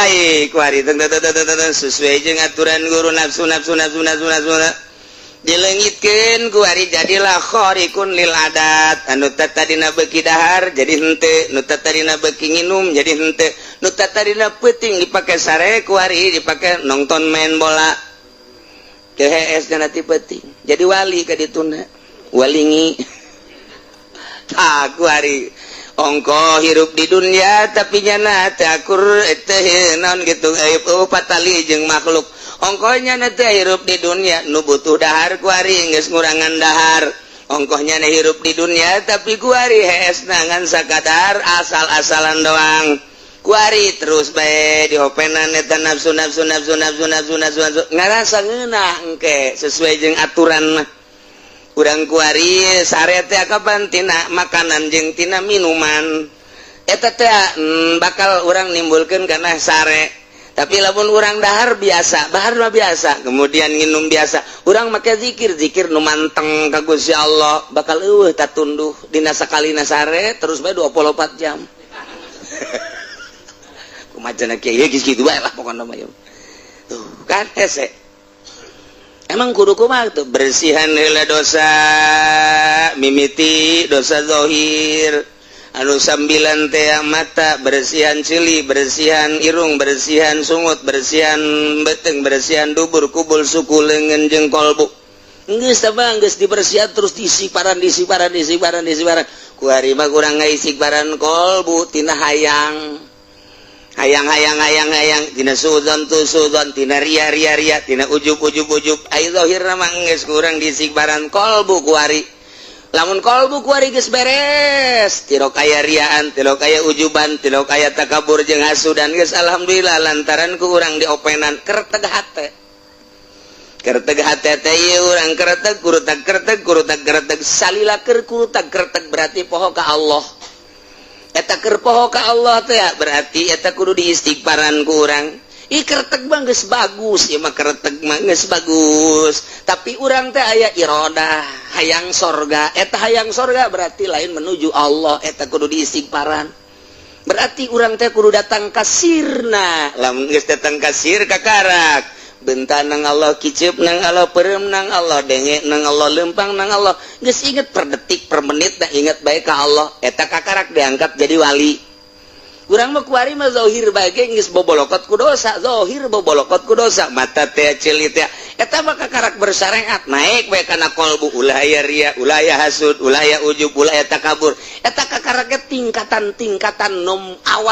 baik kuari sesuai jeung aturan guru nafsu dilengitkeun kuari jadilah khariqun lil adat anu tadina beuki dahar jadi henteu nu tadina beuki nginum jadi henteu nu tadina peuting dipake sare kuari dipake nonton main bola ke HS dan ti peuting jadi wali ka dituna walingi kuari ongko hirup di dunia tapi nyana teu akur teh naon gitu patali jeung makhluk ongkohnya nanti hirup di dunia nu butuh dahar kuari geus ngurangan dahar ongkohnya na hirup di dunia tapi kuari hees nangan sakadar asal-asalan doang kuari terus bae diopenan eta nafsu ngarasa ngeunah engke sesuai jeung aturan mah urang kuari sare teh kapan tina makanan jeung tina minuman eta teh bakal urang nimbulkeun kana sare tapi lamun urang dahar biasa bahar mah biasa kemudian nginum biasa urang make zikir nu manteng ka Gusti Allah bakal eueuh tatunduh dina sakalina sare terus bae 24 jam kumajana kieu geus kitu bae lah pokona mah tuh kan hese emang kudu kumaha tuh bersihan heula dosa mimiti dosa zahir anu sambilan teh mata bersihan cili bersihan irung bersihan sungut bersihan beteng bersihan dubur kubul suku leungeun jeung kolbu geus tah geus dibersihan terus disiparan ku ari mah kurang ngaisik-baran kolbu tina hayang tina sudzon tina ria tina ujub ai zahirna mah geus kurang disik-baran kolbu ku ari lamun kolbu kuari geus beres tiro kaya riaan tiro kaya ujuban tiro kaya takabur jeung hasudan geus alhamdulillah lantaran ku urang diopenan keur tegah hate teh ieu urang kereteg kurutak salila keur kurutak kereteg berarti poho ka Allah eta keur poho ka Allah teh berarti eta kudu diistighfaran ku urang kereteg mah geus bagus ieu mah kereteg mah geus bagus tapi urang teh aya iradah hayang sorga eta hayang sorga berarti lain menuju Allah eta kudu diistighfaran berarti urang teh kudu datang ka sirna lamun geus datang ka sir kakarak bentan nang Allah kiceup nang Allah peureum nang Allah denge nang Allah leumpang nang Allah geus inget per detik per menit da inget bae ka Allah eta kakarak diangkat jadi wali urang mah kuari mah zahir bage geus bobolokot ku dosa zahir bobolokot ku dosa mata teh cilit teh eta mah kakarak bersyariat naik bae kana kolbu ulah aya ria ulah aya hasud ulah aya ujub ulah aya takabur eta kakarak tingkatan nom awal